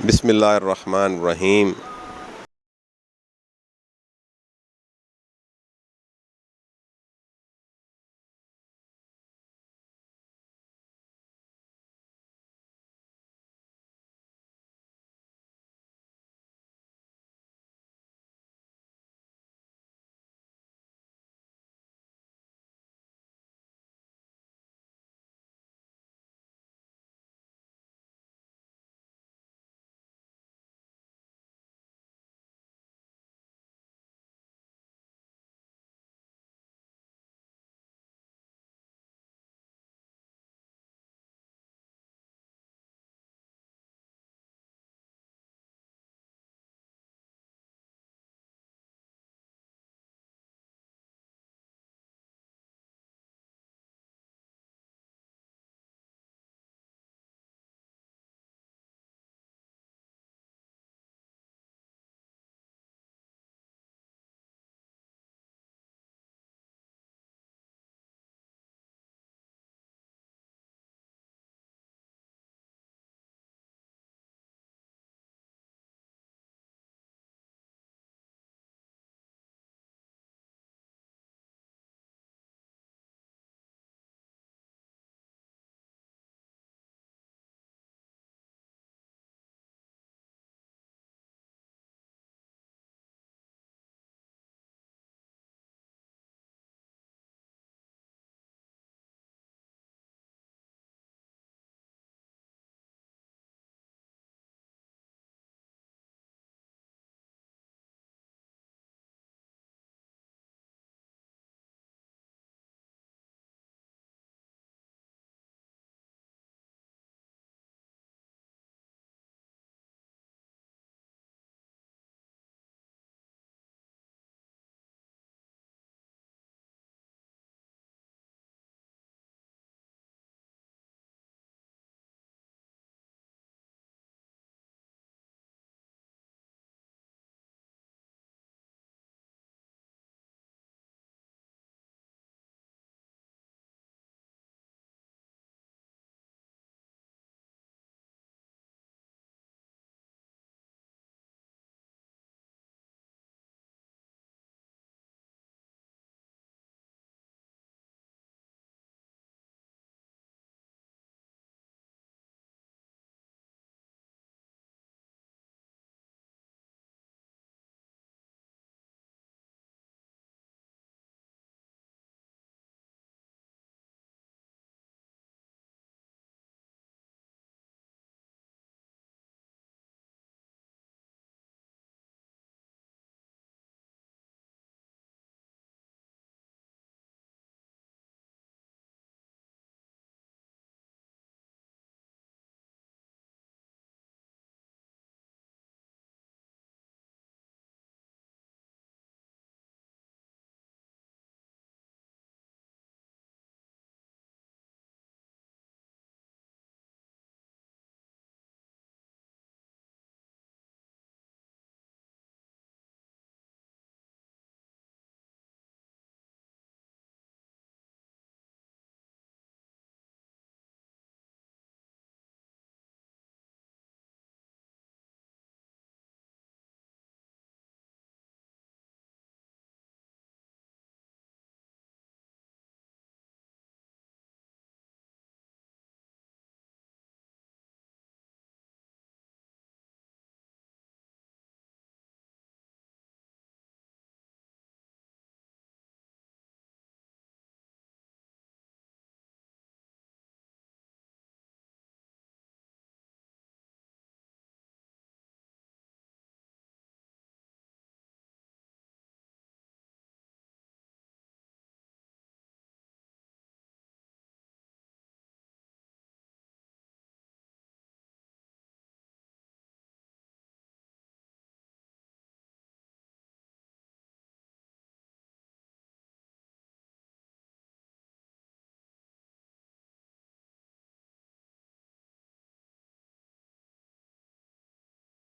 بسم اللہ الرحمن الرحیم۔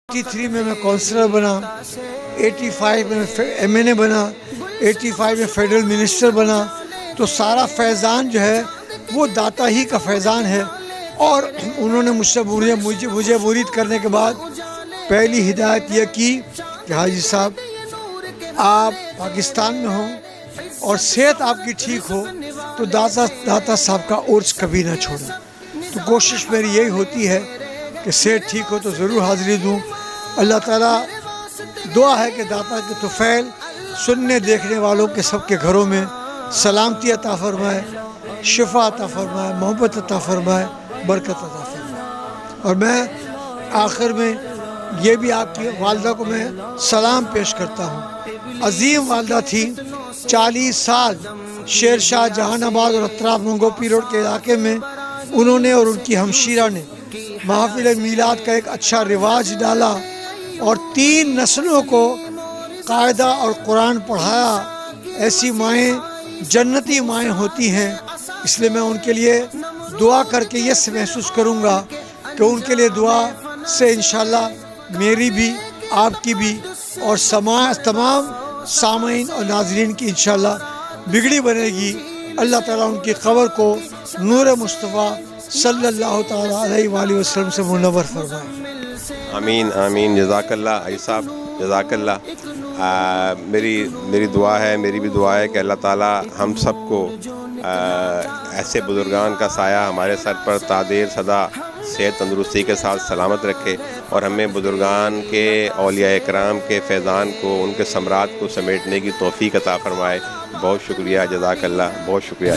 ایٹی 3 میں کونسلر بنا، 85 میں ایم این اے بنا، 85 میں فیڈرل منسٹر بنا. تو سارا فیضان جو ہے وہ داتا ہی کا فیضان ہے. اور انہوں نے مجھے مرید کرنے کے بعد پہلی ہدایت یہ کی کہ حاجی صاحب آپ پاکستان میں ہوں اور صحت آپ کی ٹھیک ہو تو داتا صاحب کا عرس کبھی نہ چھوڑیں. تو کوشش میری یہی ہوتی ہے کہ صحت ٹھیک ہو تو ضرور حاضری دوں. اللہ تعالیٰ دعا ہے کہ داتا کے طفیل سننے دیکھنے والوں کے سب کے گھروں میں سلامتی عطا فرمائے, شفا عطا فرمائے, محبت عطا فرمائے, برکت عطا فرمائے. اور میں آخر میں یہ بھی آپ کی والدہ کو میں سلام پیش کرتا ہوں. عظیم والدہ تھی, 40 سال شیر شاہ جہان آباد اور اطراف منگوپی روڈ کے علاقے میں انہوں نے اور ان کی ہمشیرہ نے محافل میلاد کا ایک اچھا رواج ڈالا اور 3 نسلوں کو قاعدہ اور قرآن پڑھایا. ایسی مائیں جنتی مائیں ہوتی ہیں, اس لیے میں ان کے لیے دعا کر کے یہ محسوس کروں گا کہ ان کے لیے دعا سے انشاءاللہ میری بھی, آپ کی بھی اور تمام سامعین اور ناظرین کی انشاءاللہ بگڑی بنے گی. اللہ تعالیٰ ان کی قبر کو نور مصطفیٰ صلی اللہ تعالیٰ علیہ وآلہ وسلم سے منور فرمائے. آمین آمین. جزاک اللہ علی صاحب, جزاک اللہ. میری دعا ہے, میری بھی دعا ہے کہ اللہ تعالیٰ ہم سب کو ایسے بزرگان کا سایہ ہمارے سر پر تا دیر سدا صحت تندرستی کے ساتھ سلامت رکھے اور ہمیں بزرگان کے, اولیاء اکرام کے فیضان کو, ان کے ثمرات کو سمیٹنے کی توفیق عطا فرمائے. بہت شکریہ, جزاک اللہ, بہت شکریہ.